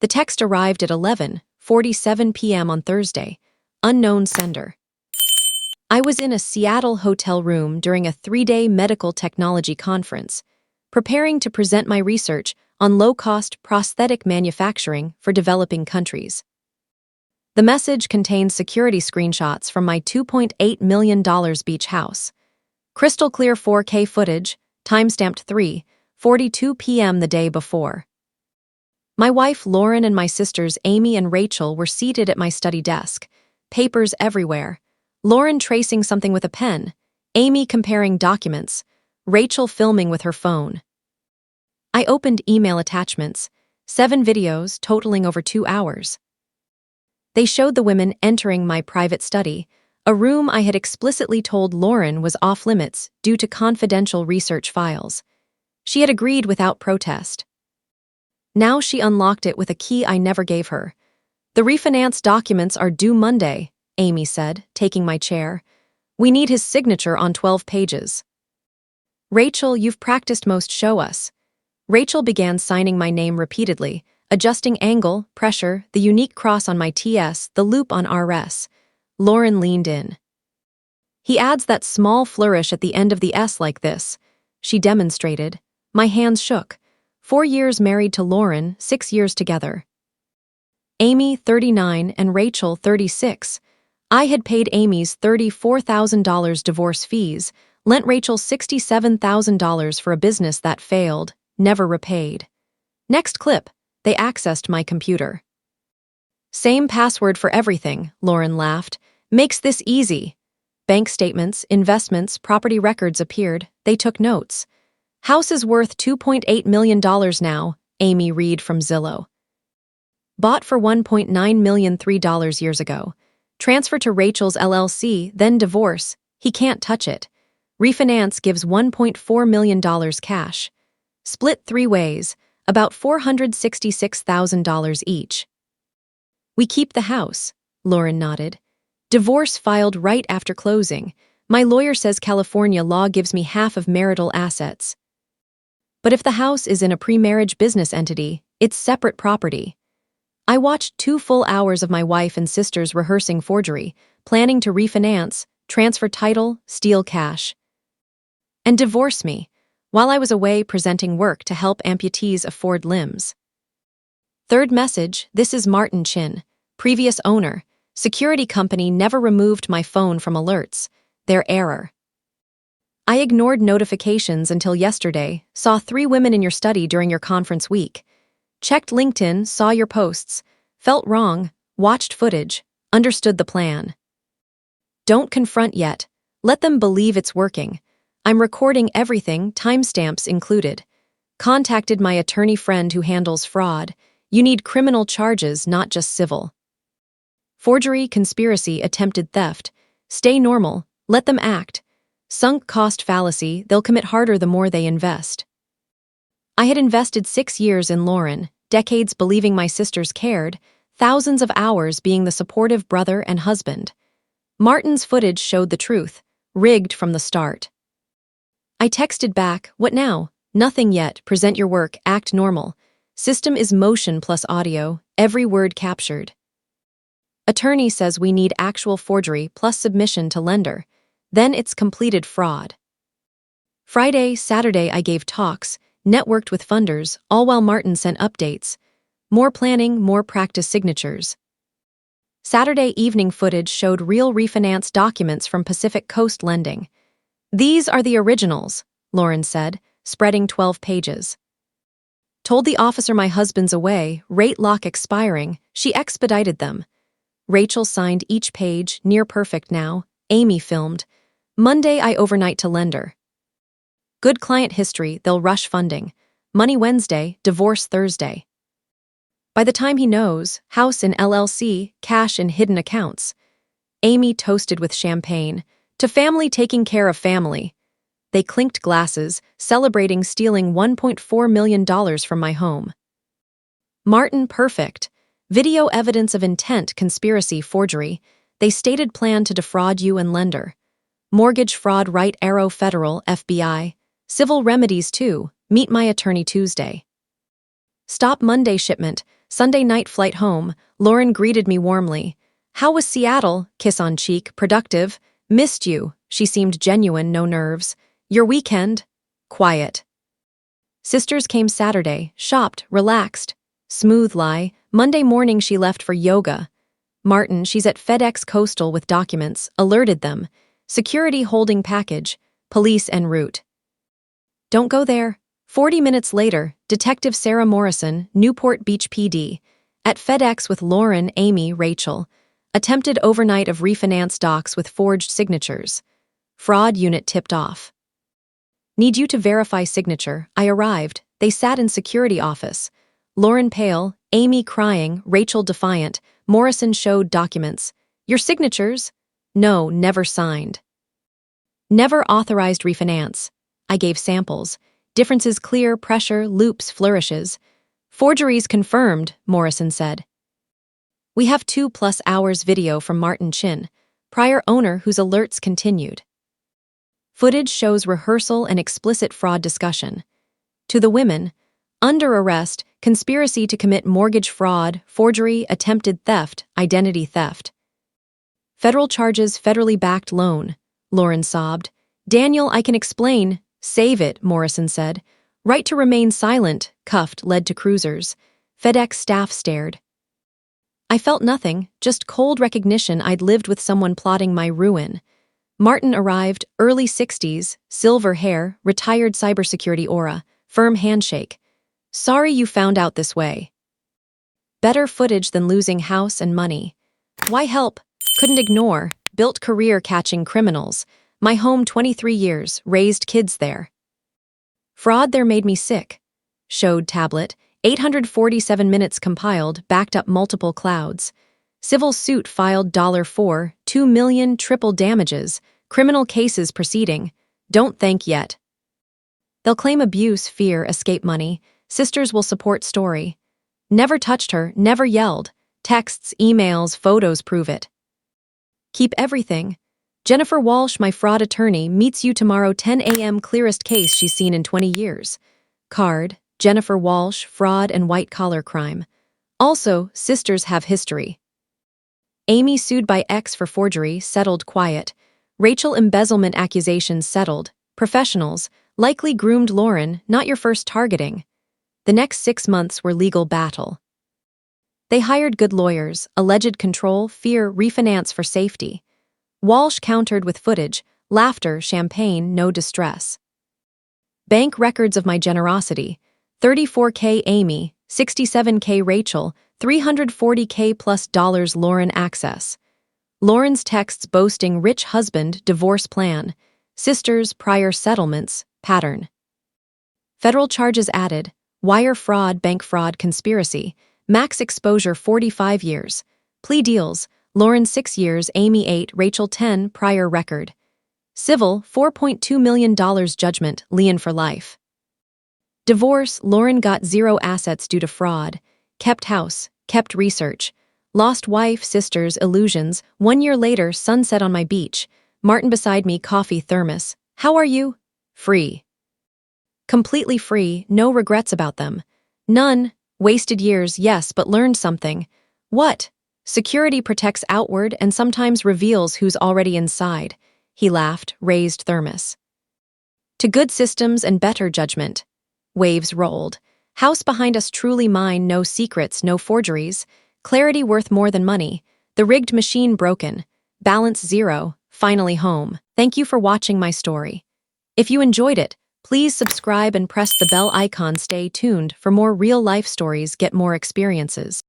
The text arrived at 11:47 p.m. on Thursday. Unknown sender. I was in a Seattle hotel room during a 3-day medical technology conference, preparing to present my research on low-cost prosthetic manufacturing for developing countries. The message contains security screenshots from my $2.8 million beach house. Crystal clear 4K footage, timestamped 3:42 p.m. the day before. My wife Lauren and my sisters Amy and Rachel were seated at my study desk, papers everywhere. Lauren tracing something with a pen, Amy comparing documents, Rachel filming with her phone. I opened email attachments, 7 videos totaling over 2 hours. They showed the women entering my private study, a room I had explicitly told Lauren was off-limits due to confidential research files. She had agreed without protest. Now she unlocked it with a key I never gave her. "The refinance documents are due Monday," Amy said, taking my chair. "We need his signature on 12 pages. "Rachel, you've practiced most, show us." Rachel began signing my name repeatedly, adjusting angle, pressure, the unique cross on my TS, the loop on RS. Lauren leaned in. "He adds that small flourish at the end of the S like this," she demonstrated. My hands shook. 4 years married to Lauren, 6 years together. Amy, 39, and Rachel, 36. I had paid Amy's $34,000 divorce fees, lent Rachel $67,000 for a business that failed, never repaid. Next clip, they accessed my computer. "Same password for everything," Lauren laughed. "Makes this easy." Bank statements, investments, property records appeared. They took notes. "House is worth $2.8 million now," Amy read from Zillow. "Bought for $1.9 million $3 years ago. Transfer to Rachel's LLC, then divorce. He can't touch it. Refinance gives $1.4 million cash. Split 3 ways, about $466,000 each." "We keep the house," Lauren nodded. "Divorce filed right after closing. My lawyer says California law gives me half of marital assets. But if the house is in a pre-marriage business entity, it's separate property." I watched 2 full hours of my wife and sisters rehearsing forgery, planning to refinance, transfer title, steal cash, and divorce me, while I was away presenting work to help amputees afford limbs. Third message, "This is Martin Chin, previous owner. Security company never removed my phone from alerts. Their error. I ignored notifications until yesterday, saw 3 women in your study during your conference week. Checked LinkedIn, saw your posts, felt wrong, watched footage, understood the plan. Don't confront yet. Let them believe it's working. I'm recording everything, timestamps included. Contacted my attorney friend who handles fraud. You need criminal charges, not just civil. Forgery, conspiracy, attempted theft. Stay normal, let them act. Sunk cost fallacy, they'll commit harder the more they invest." I had invested 6 years in Lauren, decades believing my sisters cared, thousands of hours being the supportive brother and husband. Martin's footage showed the truth, rigged from the start. I texted back, "What now? Nothing yet, present your work, act normal. System is motion plus audio, every word captured. Attorney says we need actual forgery plus submission to lender. Then it's completed fraud." Friday, Saturday I gave talks, networked with funders, all while Martin sent updates. More planning, more practice signatures. Saturday evening footage showed real refinance documents from Pacific Coast Lending. "These are the originals," Lauren said, spreading 12 pages. "Told the officer my husband's away, rate lock expiring, she expedited them." Rachel signed each page, near perfect now. Amy filmed. "Monday I overnight to lender. Good client history, they'll rush funding. Money Wednesday, divorce Thursday. By the time he knows, house in LLC, cash in hidden accounts." Amy toasted with champagne. "To family taking care of family." They clinked glasses, celebrating stealing $1.4 million from my home. Martin perfect. Video evidence of intent, conspiracy, forgery. They stated plan to defraud you and lender. Mortgage fraud, right arrow, federal, FBI. Civil remedies too. Meet my attorney Tuesday. Stop Monday shipment. Sunday night flight home, Lauren greeted me warmly. How was Seattle? Kiss on cheek, productive. Missed you. She seemed genuine, no nerves. Your weekend? Quiet. Sisters came Saturday, shopped, relaxed. Smooth lie. Monday morning she left for yoga. Martin, she's at FedEx Coastal with documents, alerted them. Security holding package, police en route. Don't go there. 40 minutes later, Detective Sarah Morrison, Newport Beach PD, at FedEx with Lauren, Amy, Rachel. Attempted overnight of refinance docs with forged signatures. Fraud unit tipped off. Need you to verify signature. I arrived. They sat in security office. Lauren pale, Amy crying, Rachel defiant. Morrison showed documents. Your signatures? No, never signed. Never authorized refinance. I gave samples. Differences clear, pressure, loops, flourishes. Forgeries confirmed, Morrison said. We have 2+ hours video from Martin Chin, prior owner whose alerts continued. Footage shows rehearsal and explicit fraud discussion. To the women, under arrest, conspiracy to commit mortgage fraud, forgery, attempted theft, identity theft. Federal charges, federally backed loan, Lauren sobbed. Daniel, I can explain. Save it, Morrison said. Right to remain silent, cuffed, led to cruisers. FedEx staff stared. I felt nothing, just cold recognition I'd lived with someone plotting my ruin. Martin arrived, early 60s, silver hair, retired cybersecurity aura, firm handshake. Sorry you found out this way. Better footage than losing house and money. Why help? Couldn't ignore. Built career catching criminals. My home 23 years, raised kids there. Fraud there made me sick. Showed tablet, 847 minutes compiled, backed up multiple clouds. Civil suit filed $4, $2 million, triple damages, criminal cases proceeding. Don't thank yet. They'll claim abuse, fear, escape money. Sisters will support story. Never touched her, never yelled. Texts, emails, photos prove it. Keep everything. Jennifer Walsh, my fraud attorney, meets you tomorrow 10 a.m. clearest case she's seen in 20 years. Card, Jennifer Walsh, fraud and white-collar crime. Also, sisters have history. Amy sued by ex for forgery, settled quiet. Rachel embezzlement accusations settled. Professionals, likely groomed Lauren, not your first targeting. The next 6 months were legal battle. They hired good lawyers, alleged control, fear, refinance for safety. Walsh countered with footage, laughter, champagne, no distress. Bank records of my generosity. $34K Amy, $67K Rachel, $340K plus dollars Lauren access. Lauren's texts boasting rich husband, divorce plan. Sisters, prior settlements, pattern. Federal charges added. Wire fraud, bank fraud, conspiracy. Max exposure 45 years. Plea deals. Lauren 6 years, Amy 8, Rachel 10, prior record. Civil, $4.2 million judgment, lien for life. Divorce, Lauren got 0 assets due to fraud. Kept house, kept research. Lost wife, sisters, illusions. 1 year later, sunset on my beach. Martin beside me, coffee thermos. How are you? Free. Completely free, no regrets about them. None. Wasted years, yes, but learned something. What? Security protects outward and sometimes reveals who's already inside. He laughed, raised thermos. To good systems and better judgment. Waves rolled. House behind us truly mine, no secrets, no forgeries. Clarity worth more than money. The rigged machine broken. Balance 0, finally home. Thank you for watching my story. If you enjoyed it, please subscribe and press the bell icon. Stay tuned for more real-life stories, get more experiences.